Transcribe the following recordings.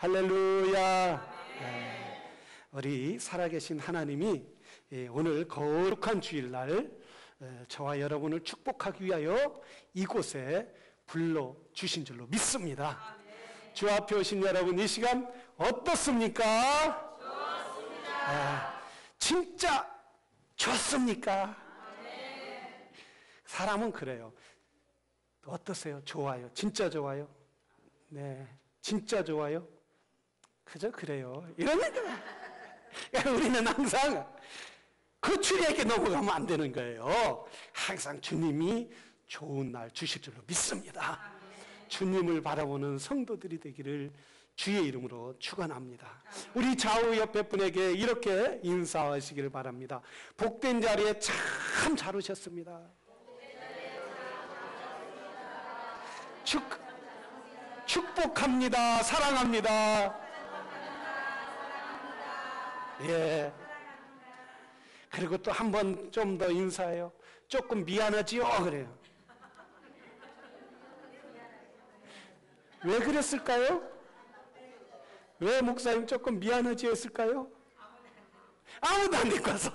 할렐루야. 우리 살아계신 하나님이 오늘 거룩한 주일날 저와 여러분을 축복하기 위하여 이곳에 불러주신 줄로 믿습니다. 주 앞에 오신 여러분, 이 시간 어떻습니까? 좋습니다. 진짜 좋습니까? 사람은 그래요. 어떠세요? 좋아요? 진짜 좋아요? 네, 진짜 좋아요? 그저 그래요. 이러니까 우리는 항상 그 추리에게 넘어가면 안 되는 거예요. 항상 주님이 좋은 날 주실 줄로 믿습니다. 주님을 바라보는 성도들이 되기를 주의 이름으로 축원합니다. 우리 좌우 옆에 분에게 이렇게 인사하시기를 바랍니다. 복된 자리에 참 잘 오셨습니다. 축복합니다. 사랑합니다. 예. 그리고 또 한 번 좀 더 인사해요. 조금 미안하지요? 그래요. 왜 그랬을까요? 왜 목사님 조금 미안하지 했을까요? 아무도 안 데리고 와서.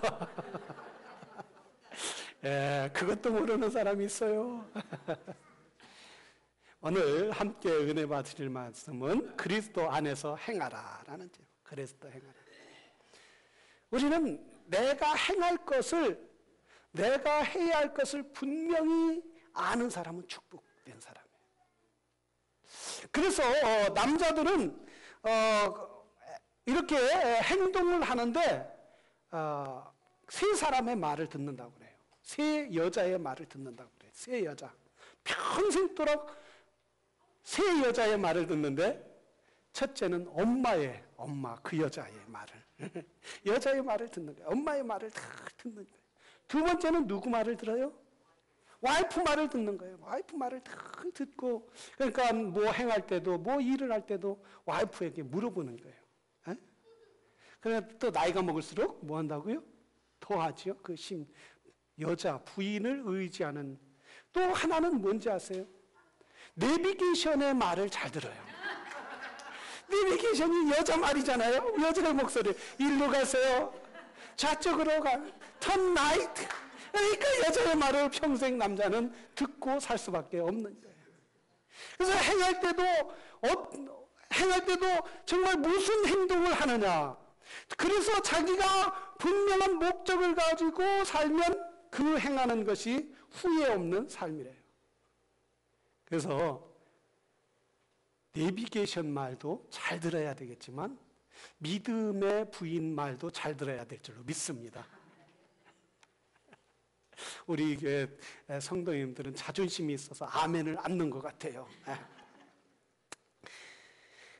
예, 그것도 모르는 사람이 있어요. 오늘 함께 은혜 받으실 말씀은 그리스도 안에서 행하라라는 제목. 그리스도 행하라. 우리는 내가 행할 것을, 내가 해야 할 것을 분명히 아는 사람은 축복된 사람이에요. 그래서 남자들은 이렇게 행동을 하는데 세 사람의 말을 듣는다고 그래요. 세 여자의 말을 듣는다고 그래요. 세 여자. 평생도록 세 여자의 말을 듣는데, 첫째는 엄마 그 여자의 말을 여자의 말을 듣는 거예요. 엄마의 말을 다 듣는 거예요. 두 번째는 누구 말을 들어요? 와이프 말을 듣는 거예요. 와이프 말을 다 듣고, 그러니까 뭐 행할 때도 뭐 일을 할 때도 와이프에게 물어보는 거예요. 그래 또 나이가 먹을수록 뭐 한다고요? 더 하지요. 그 여자 부인을 의지하는. 또 하나는 뭔지 아세요? 내비게이션의 말을 잘 들어요. 내비게이션이 여자 말이잖아요. 여자의 목소리. 일로 가세요. 좌측으로 가. 턴 라이트. 그러니까 여자의 말을 평생 남자는 듣고 살 수밖에 없는 거예요. 그래서 행할 때도 정말 무슨 행동을 하느냐. 그래서 자기가 분명한 목적을 가지고 살면 그 행하는 것이 후회 없는 삶이래요. 그래서 내비게이션 말도 잘 들어야 되겠지만 믿음의 부인 말도 잘 들어야 될 줄로 믿습니다. 우리 교회 성도님들은 자존심이 있어서 아멘을 안 넣는 것 같아요.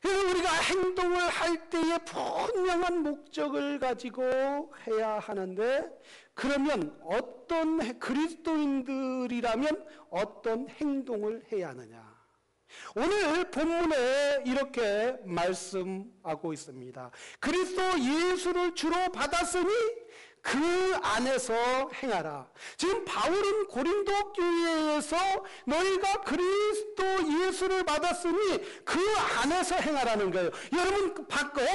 그래서 우리가 행동을 할 때에 분명한 목적을 가지고 해야 하는데, 그러면 어떤 그리스도인들이라면 어떤 행동을 해야 하느냐? 오늘 본문에 이렇게 말씀하고 있습니다. 그리스도 예수를 주로 받았으니 그 안에서 행하라. 지금 바울은 고린도 교회에서 너희가 그리스도 예수를 받았으니 그 안에서 행하라는 거예요. 여러분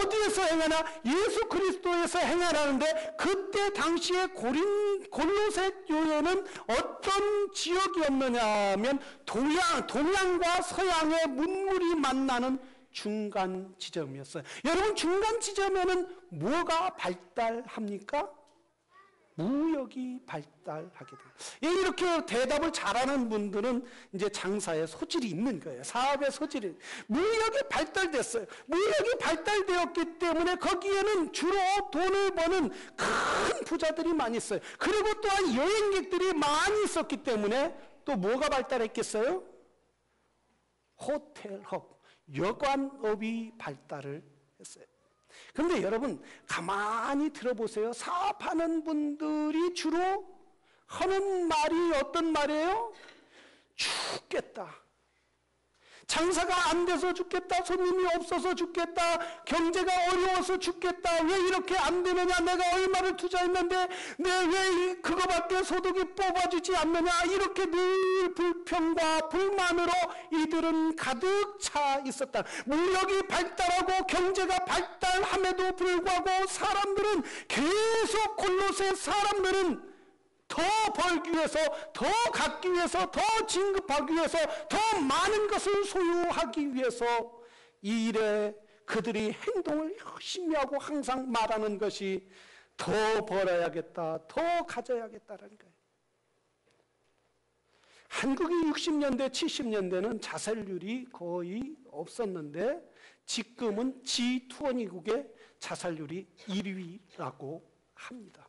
어디에서 행하나? 예수 그리스도에서 행하라는데, 그때 당시에 골로새 교회는 어떤 지역이었느냐 하면 동양과 서양의 문물이 만나는 중간 지점이었어요. 여러분, 중간 지점에는 뭐가 발달합니까? 무역이 발달하게 돼요. 이렇게 대답을 잘하는 분들은 이제 장사에 소질이 있는 거예요. 사업에 소질이. 무역이 발달됐어요. 무역이 발달되었기 때문에 거기에는 주로 돈을 버는 큰 부자들이 많이 있어요. 그리고 또한 여행객들이 많이 있었기 때문에 또 뭐가 발달했겠어요? 호텔업, 여관업이 발달을 했어요. 그런데 여러분 가만히 들어보세요. 사업하는 분들이 주로 하는 말이 어떤 말이에요? 죽겠다. 장사가 안 돼서 죽겠다, 손님이 없어서 죽겠다, 경제가 어려워서 죽겠다, 왜 이렇게 안 되느냐, 내가 얼마를 투자했는데 왜 그거밖에 소득이 뽑아주지 않느냐, 이렇게 늘 불평과 불만으로 이들은 가득 차 있었다. 무역이 발달하고 경제가 발달함에도 불구하고 사람들은 계속, 골로새 사람들은 더 벌기 위해서, 더 갖기 위해서, 더 진급하기 위해서, 더 많은 것을 소유하기 위해서 이 일에 그들이 행동을 열심히 하고 항상 말하는 것이 더 벌어야겠다, 더 가져야겠다라는 거예요. 한국이 60년대, 70년대는 자살률이 거의 없었는데 지금은 G20국의 자살률이 1위라고 합니다.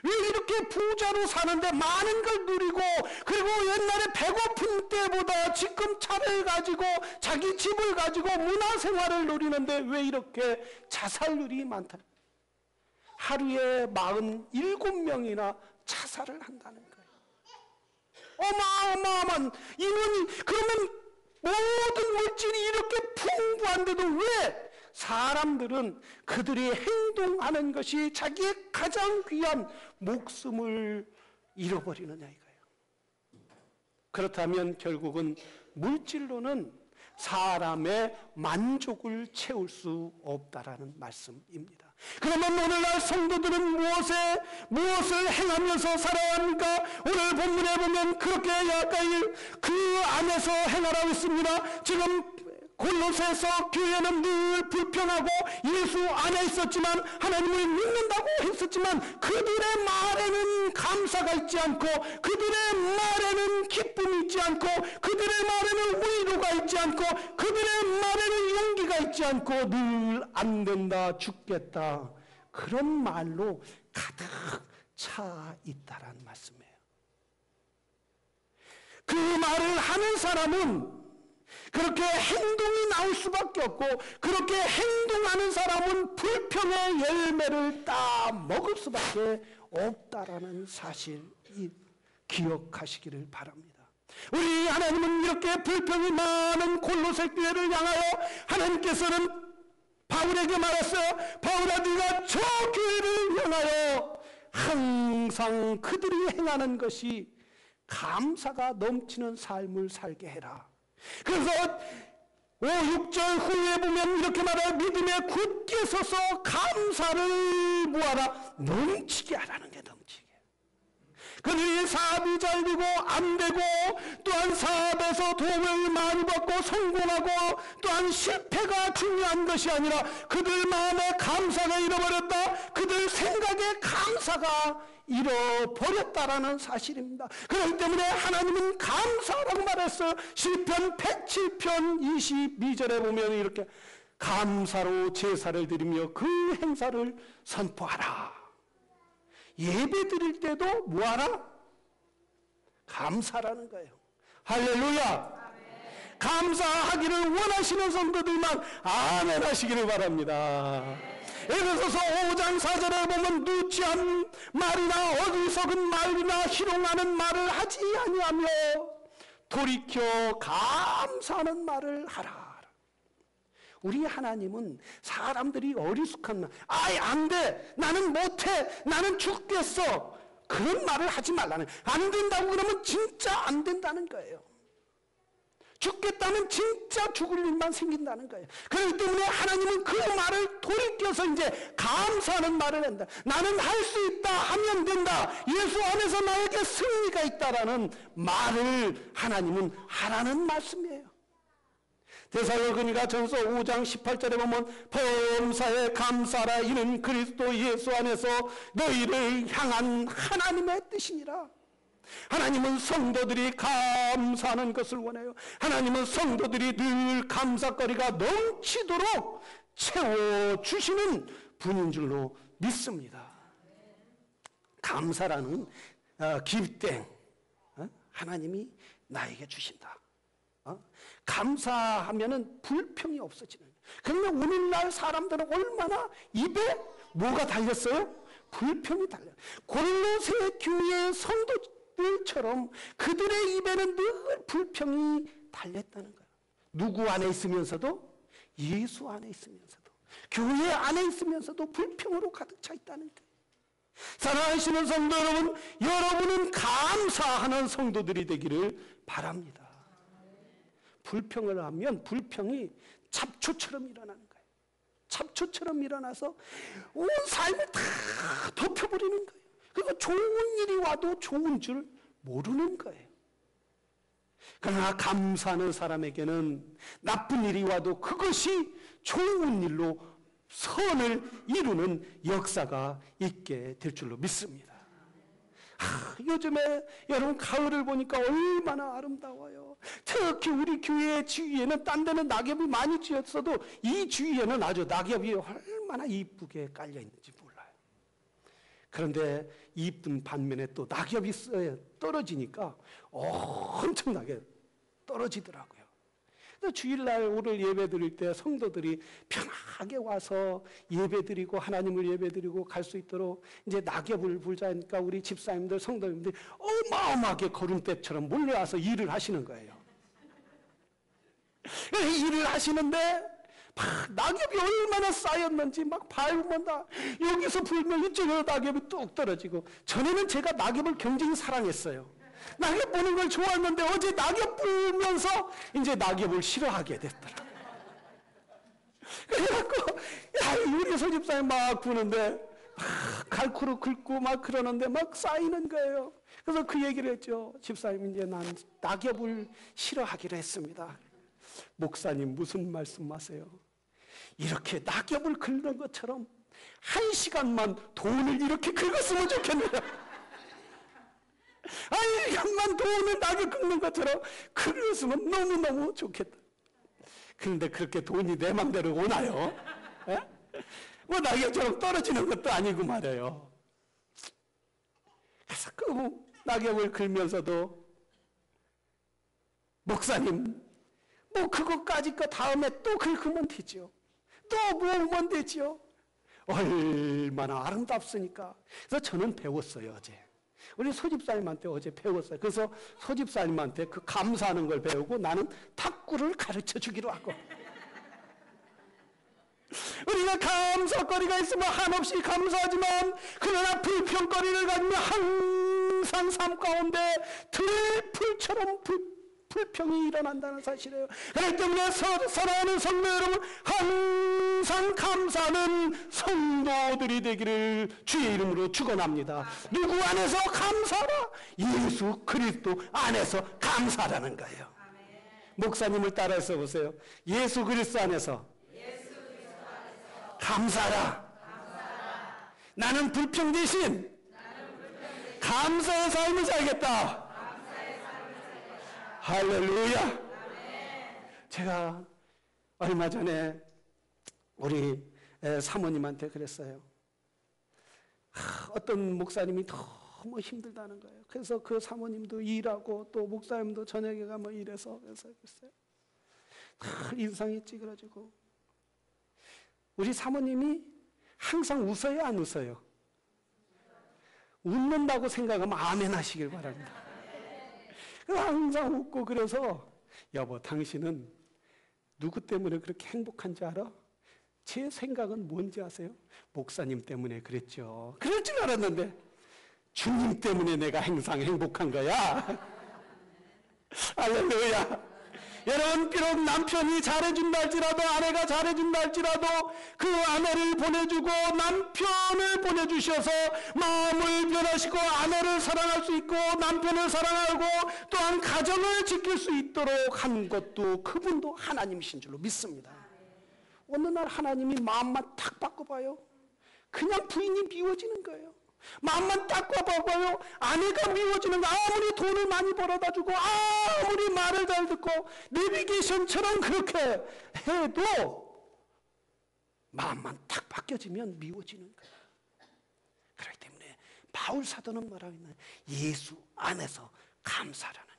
왜 이렇게 부자로 사는데 많은 걸 누리고, 그리고 옛날에 배고픈 때보다 지금 차를 가지고 자기 집을 가지고 문화생활을 누리는데 왜 이렇게 자살률이 많다? 하루에 47명이나 자살을 한다는 거예요. 어마어마한 인원이. 그러면 모든 물질이 이렇게 풍부한데도 왜 사람들은 그들이 행동하는 것이 자기의 가장 귀한 목숨을 잃어버리느냐 이거예요. 그렇다면 결국은 물질로는 사람의 만족을 채울 수 없다라는 말씀입니다. 그러면 오늘날 성도들은 무엇을 행하면서 살아야 합니까? 오늘 본문에 보면 그렇게 약간 그 안에서 행하라고 있습니다. 지금 골로새서 교회는 늘 불평하고 예수 안에 있었지만, 하나님을 믿는다고 했었지만 그들의 말에는 감사가 있지 않고, 그들의 말에는 기쁨이 있지 않고, 그들의 말에는 위로가 있지 않고, 그들의 말에는 용기가 있지 않고 늘 안 된다, 죽겠다, 그런 말로 가득 차 있다라는 말씀이에요. 그 말을 하는 사람은 그렇게 행동이 나올 수밖에 없고, 그렇게 행동하는 사람은 불평의 열매를 따 먹을 수밖에 없다라는 사실 기억하시기를 바랍니다. 우리 하나님은 이렇게 불평이 많은 골로새 교회를 향하여 하나님께서는 바울에게 말했어요. 바울아, 네가 저 교회를 향하여 항상 그들이 행하는 것이 감사가 넘치는 삶을 살게 해라. 그래서 5, 6절 후에 보면 이렇게 말해요. 믿음에 굳게 서서 감사를 모아라. 넘치게 하라는 게 넘치게. 그들이 사업이 잘 되고 안 되고, 또한 사업에서 도움을 많이 받고 성공하고, 또한 실패가 중요한 것이 아니라 그들 마음에 감사가 잃어버렸다, 그들 생각에 감사가 잃어버렸다라는 사실입니다. 그렇기 때문에 하나님은 감사라고 말했어요. 시편 107편 22절에 보면 이렇게 감사로 제사를 드리며 그 행사를 선포하라. 예배 드릴 때도 뭐하라? 감사라는 거예요. 할렐루야. 감사하기를 원하시는 성도들만 아멘 하시기를 바랍니다. 에베소서 5장 4절에 보면 누치한 말이나 어리석은 말이나 희롱하는 말을 하지 아니하며 돌이켜 감사하는 말을 하라. 우리 하나님은 사람들이 어리숙한 말, 아이 안 돼, 나는 못해, 나는 죽겠어, 그런 말을 하지 말라는, 안 된다고 그러면 진짜 안 된다는 거예요. 죽겠다면 진짜 죽을 일만 생긴다는 거예요. 그렇기 때문에 하나님은 그 말을 돌이켜서 이제 감사하는 말을 한다. 나는 할 수 있다, 하면 된다, 예수 안에서 나에게 승리가 있다라는 말을 하나님은 하라는 말씀이에요. 데살로니가 전서 5장 18절에 보면 범사에 감사하라, 이는 그리스도 예수 안에서 너희를 향한 하나님의 뜻이니라. 하나님은 성도들이 감사하는 것을 원해요. 하나님은 성도들이 늘 감사거리가 넘치도록 채워주시는 분인 줄로 믿습니다. 감사라는 기땡 하나님이 나에게 주신다. 감사하면은 불평이 없어지는. 그러면 오늘날 사람들은 얼마나 입에 뭐가 달렸어요? 불평이 달려요. 골로새 교회의 성도들처럼 그들의 입에는 늘 불평이 달렸다는 거예요. 누구 안에 있으면서도? 예수 안에 있으면서도, 교회 안에 있으면서도 불평으로 가득 차 있다는 거예요. 사랑하시는 성도 여러분, 여러분은 감사하는 성도들이 되기를 바랍니다. 불평을 하면 불평이 잡초처럼 일어나는 거예요. 잡초처럼 일어나서 온 삶을 다 덮여버리는 거예요. 그리고 좋은 일이 와도 좋은 줄 모르는 거예요. 그러나 감사하는 사람에게는 나쁜 일이 와도 그것이 좋은 일로 선을 이루는 역사가 있게 될 줄로 믿습니다. 요즘에 여러분 가을을 보니까 얼마나 아름다워요. 특히 우리 교회 주위에는 딴 데는 낙엽이 많이 지었어도 이 주위에는 아주 낙엽이 얼마나 이쁘게 깔려 있는지 몰라요. 그런데 이쁜 반면에 또 낙엽이 떨어지니까 엄청나게 떨어지더라고요. 그래서 주일날 오늘 예배 드릴 때 성도들이 편하게 와서 예배 드리고 하나님을 예배 드리고 갈 수 있도록 이제 낙엽을 불자니까 우리 집사님들, 성도님들이 어마어마하게 거름대처럼 몰려와서 일을 하시는 거예요. 일을 하시는데 막 낙엽이 얼마나 쌓였는지 막 밟으면 다 여기서 불면 이쪽으로 낙엽이 뚝 떨어지고, 전에는 제가 낙엽을 굉장히 사랑했어요. 낙엽 보는 걸 좋아했는데 어제 낙엽 불면서 이제 낙엽을 싫어하게 됐더라고요. 그래갖고 우리 소집사님 막 부는데 갈쿠로 긁고 막 그러는데 막 쌓이는 거예요. 그래서 그 얘기를 했죠. 집사님, 이제 난 낙엽을 싫어하기로 했습니다. 목사님 무슨 말씀하세요? 이렇게 낙엽을 긁는 것처럼 1시간만 돈을 이렇게 긁었으면 좋겠네요. 1시간만 돈을 낙엽 긁는 것처럼 긁었으면 너무너무 좋겠다. 그런데 그렇게 돈이 내 맘대로 오나요? 에? 뭐 낙엽처럼 떨어지는 것도 아니고 말이에요. 그래서 그 낙엽을 긁면서도 목사님, 뭐 그것까지 거 다음에 또 긁으면 되죠. 또 모으면 되죠. 얼마나 아름답습니까? 그래서 저는 배웠어요, 어제. 우리 소집사님한테 어제 배웠어요. 그래서 소집사님한테 그 감사하는 걸 배우고 나는 탁구를 가르쳐 주기로 하고. 우리가 감사거리가 있으면 한없이 감사하지만, 그러나 불평거리를 가지면 항상 삶 가운데 들풀처럼 불평이 일어난다는 사실이에요. 그렇기 때문에 사랑하는 성도 여러분, 항상 감사하는 성도들이 되기를 주의 이름으로 축원합니다. 누구 안에서 감사하라? 예수 그리스도 안에서 감사하라는 거예요. 목사님을 따라서 보세요. 예수 그리스도 안에서 감사하라. 나는 불평 대신 감사의 삶을 살겠다. 할렐루야. 제가 얼마 전에 우리 사모님한테 그랬어요. 어떤 목사님이 너무 힘들다는 거예요. 그래서 그 사모님도 일하고 또 목사님도 저녁에 가면 일해서 그래서 그랬어요. 인상이 찌그러지고. 우리 사모님이 항상 웃어요, 안 웃어요? 웃는다고 생각하면 아멘 하시길 바랍니다. 항상 웃고. 그래서 여보, 당신은 누구 때문에 그렇게 행복한지 알아? 제 생각은 뭔지 아세요? 목사님 때문에 그랬죠. 그럴 줄 알았는데 주님 때문에 내가 항상 행복한 거야. 할렐루야. 여러분, 비록 남편이 잘해준다 할지라도, 아내가 잘해준다 할지라도 그 아내를 보내주고 남편을 보내주셔서 마음을 변화시키고 아내를 사랑할 수 있고 남편을 사랑하고 또한 가정을 지킬 수 있도록 한 것도 그분도 하나님이신 줄로 믿습니다. 어느 날 하나님이 마음만 탁 바꿔봐요. 그냥 부인이 미워지는 거예요. 마음만 딱 바꿔봐요. 아내가 미워지는 거. 아무리 돈을 많이 벌어다 주고 아무리 말을 잘 듣고 내비게이션처럼 그렇게 해도 마음만 딱 바뀌어지면 미워지는 거예요. 그렇기 때문에 바울 사도는 뭐라고 했나요? 예수 안에서 감사라는 거예요.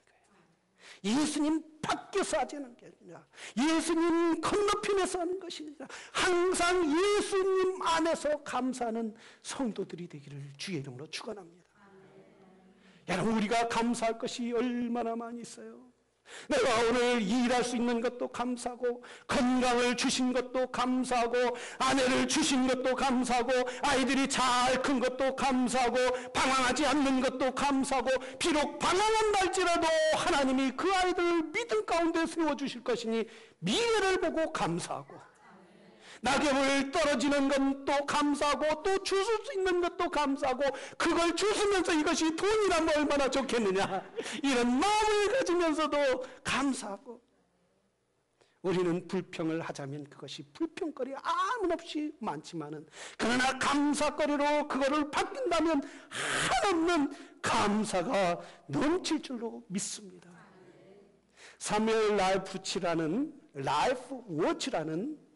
예수님 밖에서 하자는 게 아니라 예수님 건너편에서 하는 것이 아니라 항상 예수님 안에서 감사하는 성도들이 되기를 주의 이름으로 축원합니다. 여러분, 우리가 감사할 것이 얼마나 많이 있어요. 내가 오늘 일할 수 있는 것도 감사하고, 건강을 주신 것도 감사하고, 아내를 주신 것도 감사하고, 아이들이 잘 큰 것도 감사하고, 방황하지 않는 것도 감사하고, 비록 방황한달지라도 하나님이 그 아이들을 믿음 가운데 세워주실 것이니 미래를 보고 감사하고, 낙엽을 떨어지는 것도 감사하고, 또 주술 수 있는 것도 감사하고, 그걸 주시면서 이것이 돈이라면 얼마나 좋겠느냐, 이런 마음을 가지면서도 감사하고. 우리는 불평을 하자면 그것이 불평거리 아무없이 많지만은, 그러나 감사거리로 그거를 바뀐다면 한없는 감사가 넘칠 줄로 믿습니다. 사무엘 라이프 워치라는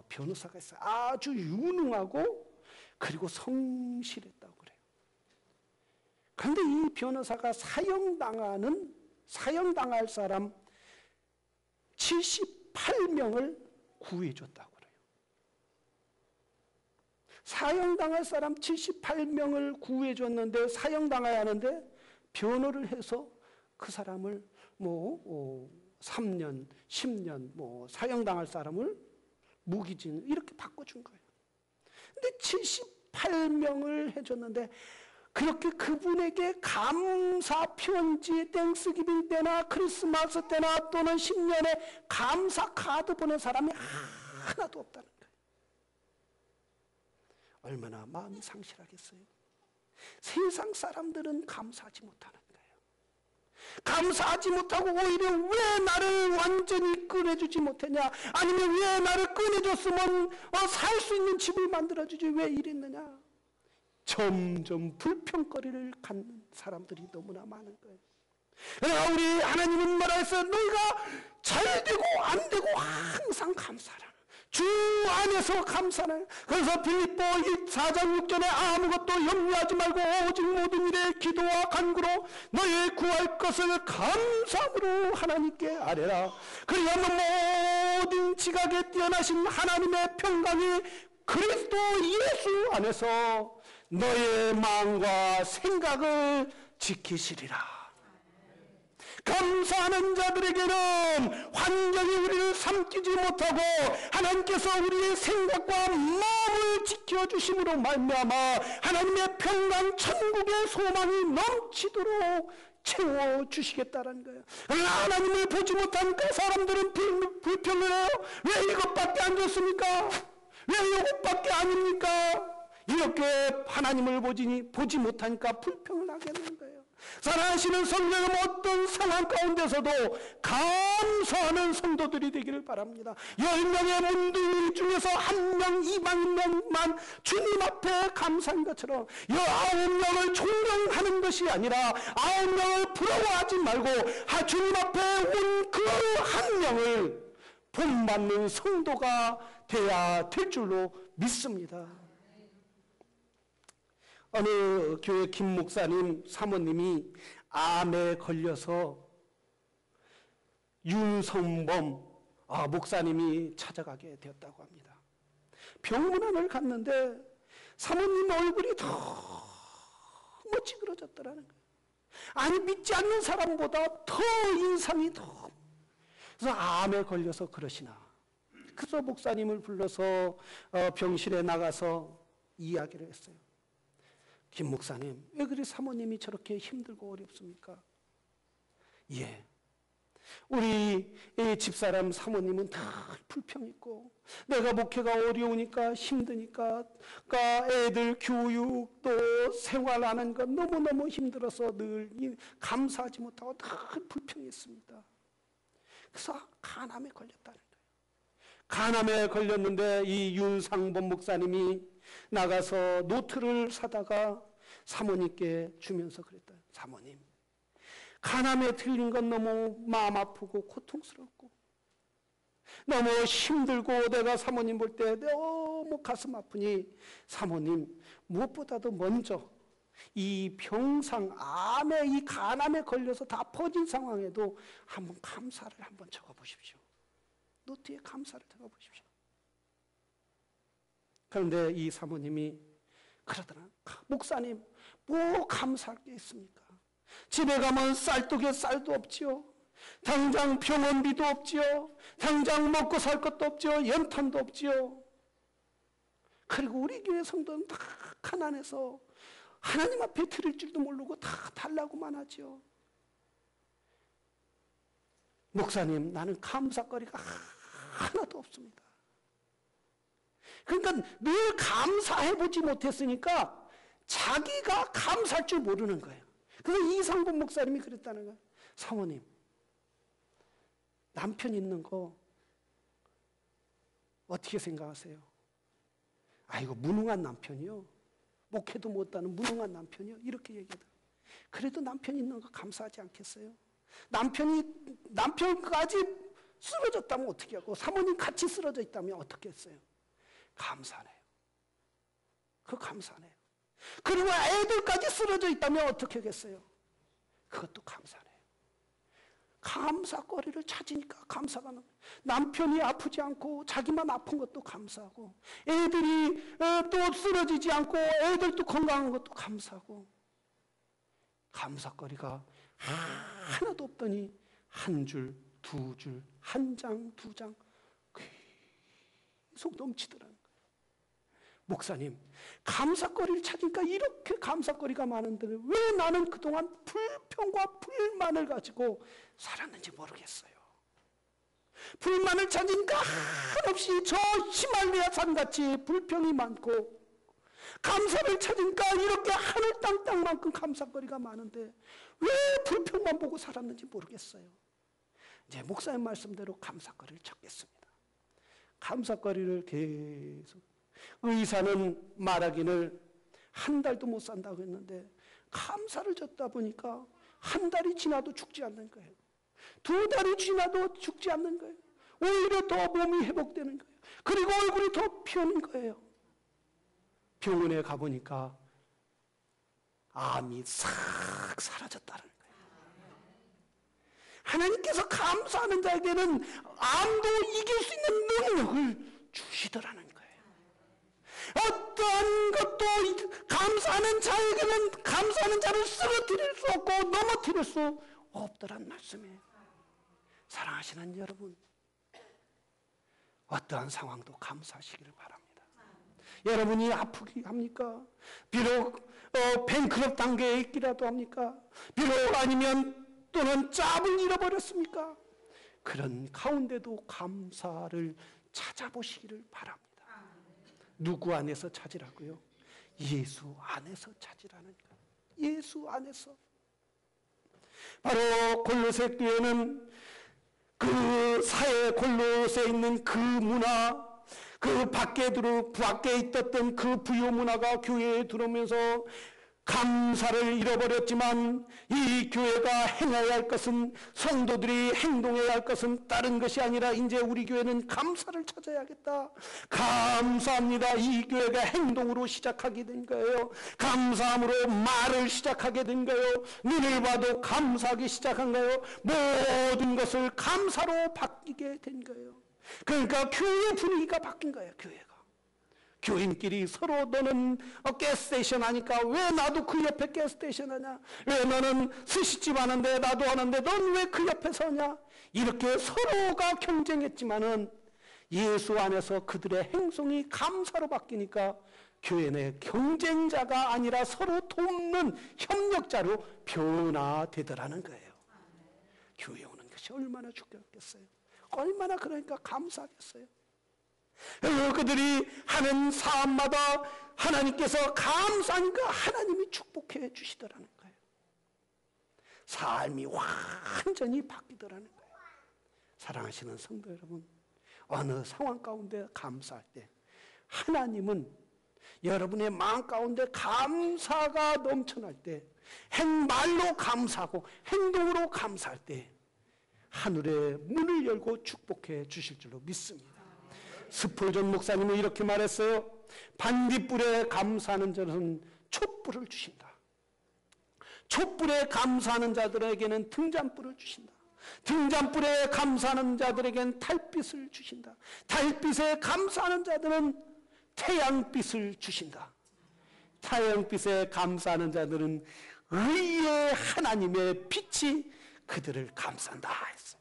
변호사가 있어요. 아주 유능하고 그리고 성실했다고 그래요. 그런데 이 변호사가 사형당할 사람 78명을 구해줬다고 그래요. 사형당할 사람 78명을 구해줬는데, 사형당해야 하는데 변호를 해서 그 사람을 3년, 10년 사형당할 사람을 무기징 이렇게 바꿔준 거예요. 근데 78명을 해줬는데, 그렇게 그분에게 감사 편지, 땡스기빙 때나 크리스마스 때나 또는 10년에 감사 카드 보낸 사람이 하나도 없다는 거예요. 얼마나 마음이 상실하겠어요. 세상 사람들은 감사하지 못하는 거예요. 감사하지 못하고 오히려 왜 나를 완전히 꺼내주지 못했냐, 아니면 왜 나를 꺼내줬으면 살 수 있는 집을 만들어주지 왜 이랬느냐, 점점 불평거리를 갖는 사람들이 너무나 많은 거예요. 그러나 우리 하나님은 뭐라 했어요? 너희가 잘 되고 안 되고 항상 감사하라. 주 안에서 감사하라. 그래서 빌립보 4장 6절에 아무것도 염려하지 말고 오직 모든 일에 기도와 간구로 너희 구할 것을 감사함으로 하나님께 아뢰라. 그리하면 모든 지각에 뛰어나신 하나님의 평강이 그리스도 예수 안에서 너의 마음과 생각을 지키시리라. 감사하는 자들에게는 환경이 우리를 삼키지 못하고 하나님께서 우리의 생각과 마음을 지켜주심으로 말미암아 하나님의 평강 천국의 소망이 넘치도록 채워주시겠다는 거예요. 그러나 하나님을 보지 못한 그 사람들은 불평을 해요. 왜 이것밖에 안 줬습니까? 왜 이것밖에 아닙니까? 이렇게 하나님을 보지 못하니까 불평을 하게 되는 거예요. 사랑하시는 성도님, 어떤 상황 가운데서도 감사하는 성도들이 되기를 바랍니다. 10명의 문둥이 중에서 1명 이방인만 주님 앞에 감사한 것처럼 9명을 존경하는 것이 아니라 9명을 부러워하지 말고 주님 앞에 온 그 1명을 본받는 성도가 되어야 될 줄로 믿습니다. 어느 교회 김 목사님 사모님이 암에 걸려서 윤성범 목사님이 찾아가게 되었다고 합니다. 병문안을 갔는데 사모님 얼굴이 너무 찌그러졌더라는 거예요. 아니, 믿지 않는 사람보다 더 인상이 더. 그래서 암에 걸려서 그러시나. 그래서 목사님을 불러서 병실에 나가서 이야기를 했어요. 김 목사님, 왜 그리 사모님이 저렇게 힘들고 어렵습니까? 예, 우리 집사람 사모님은 다 불평있고 내가 목회가 어려우니까 힘드니까 애들 교육 또 생활하는 것 너무너무 힘들어서 늘 감사하지 못하고 다 불평했습니다. 그래서 간암에 걸렸다는 거예요. 간암에 걸렸는데 이 윤상범 목사님이 나가서 노트를 사다가 사모님께 주면서 그랬다. 사모님, 간암에 들린 건 너무 마음 아프고 고통스럽고 너무 힘들고 내가 사모님 볼 때 너무 가슴 아프니 사모님, 무엇보다도 먼저 이 병상, 암에 이 간암에 걸려서 다 퍼진 상황에도 한번 감사를 한번 적어보십시오. 노트에 감사를 적어보십시오. 그런데 이 사모님이 그러더라. 목사님, 뭐 감사할 게 있습니까? 집에 가면 쌀떡에 쌀도 없지요. 당장 병원비도 없지요. 당장 먹고 살 것도 없지요. 연탄도 없지요. 그리고 우리 교회 성도는 다 가난해서 하나님 앞에 드릴 줄도 모르고 다 달라고만 하죠. 목사님, 나는 감사거리가 하나도 없습니다. 그러니까 늘 감사해보지 못했으니까 자기가 감사할 줄 모르는 거예요. 그래서 이상분 목사님이 그랬다는 거예요. 사모님, 남편 있는 거 어떻게 생각하세요? 아이고, 무능한 남편이요. 목회도 못하는 무능한 남편이요. 이렇게 얘기하다. 그래도 남편 있는 거 감사하지 않겠어요? 남편까지 쓰러졌다면 어떻게 하고, 사모님 같이 쓰러져 있다면 어떻게 했어요? 감사네요. 그거 감사네요. 그리고 애들까지 쓰러져 있다면 어떻게 하겠어요? 그것도 감사네요. 감사거리를 찾으니까 감사가 나요. 남편이 아프지 않고 자기만 아픈 것도 감사하고, 애들이 또 쓰러지지 않고 애들도 건강한 것도 감사하고, 감사거리가 하나도 없더니 한 줄, 두 줄, 한 장, 두 장 계속 넘치더라는 거예요. 목사님, 감사거리를 찾으니까 이렇게 감사거리가 많은데 왜 나는 그동안 불평과 불만을 가지고 살았는지 모르겠어요. 불만을 찾으니까 한없이 저 히말라야 산같이 불평이 많고, 감사를 찾으니까 이렇게 하늘 땅만큼 감사거리가 많은데 왜 불평만 보고 살았는지 모르겠어요. 이제 목사님 말씀대로 감사거리를 찾겠습니다. 감사거리를 계속, 의사는 말하기를 한 달도 못 산다고 했는데 감사를 줬다 보니까 한 달이 지나도 죽지 않는 거예요. 두 달이 지나도 죽지 않는 거예요. 오히려 더 몸이 회복되는 거예요. 그리고 얼굴이 더 피어는 거예요. 병원에 가보니까 암이 싹 사라졌다는 거예요. 하나님께서 감사하는 자에게는 암도 이길 수 있는 능력을 주시더라는 거예요. 어떠한 것도 감사하는 자에게는 감사하는 자를 쓰러뜨릴 수 없고 넘어뜨릴 수 없더란 말씀이에요. 사랑하시는 여러분, 어떠한 상황도 감사하시기를 바랍니다. 여러분이 아프기 합니까? 비록 뱅크럽 단계에 있기라도 합니까? 비록 아니면 또는 짭을 잃어버렸습니까? 그런 가운데도 감사를 찾아보시기를 바랍니다. 누구 안에서 찾으라고요? 예수 안에서 찾으라는 거예요. 예수 안에서. 바로 골로새 교회는 그 사회 골로새에 있는 그 문화, 그 밖에 있었던 그 부요 문화가 교회에 들어오면서 감사를 잃어버렸지만, 이 교회가 행해야 할 것은, 성도들이 행동해야 할 것은 다른 것이 아니라 이제 우리 교회는 감사를 찾아야겠다. 감사합니다. 이 교회가 행동으로 시작하게 된 거예요. 감사함으로 말을 시작하게 된 거예요. 눈을 봐도 감사하기 시작한 거예요. 모든 것을 감사로 바뀌게 된 거예요. 그러니까 교회 분위기가 바뀐 거예요. 교인끼리 서로, 너는 가스스테이션 하니까 왜 나도 그 옆에 가스스테이션 하냐? 왜 너는 스시집 하는데 나도 하는데 넌 왜 그 옆에 서냐? 이렇게 서로가 경쟁했지만은 예수 안에서 그들의 행동이 감사로 바뀌니까 교회 내 경쟁자가 아니라 서로 돕는 협력자로 변화되더라는 거예요. 교회 오는 것이 얼마나 중요했겠어요. 얼마나 그러니까 감사하겠어요. 그들이 하는 삶마다 하나님께서 감사하니까 하나님이 축복해 주시더라는 거예요. 삶이 완전히 바뀌더라는 거예요. 사랑하시는 성도 여러분, 어느 상황 가운데 감사할 때 하나님은 여러분의 마음 가운데 감사가 넘쳐날 때, 말로 감사하고 행동으로 감사할 때 하늘의 문을 열고 축복해 주실 줄로 믿습니다. 스폴전 목사님은 이렇게 말했어요. 반딧불에 감사하는 자는 촛불을 주신다. 촛불에 감사하는 자들에게는 등잔불을 주신다. 등잔불에 감사하는 자들에게는 달빛을 주신다. 달빛에 감사하는 자들은 태양빛을 주신다. 태양빛에 감사하는 자들은 의의 하나님의 빛이 그들을 감싼다 했어요.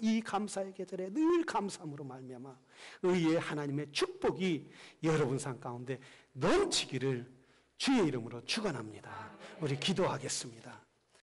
이 감사의 계절에 늘 감사함으로 말미암아 의의 하나님의 축복이 여러분 삶 가운데 넘치기를 주의 이름으로 축원합니다. 우리 기도하겠습니다.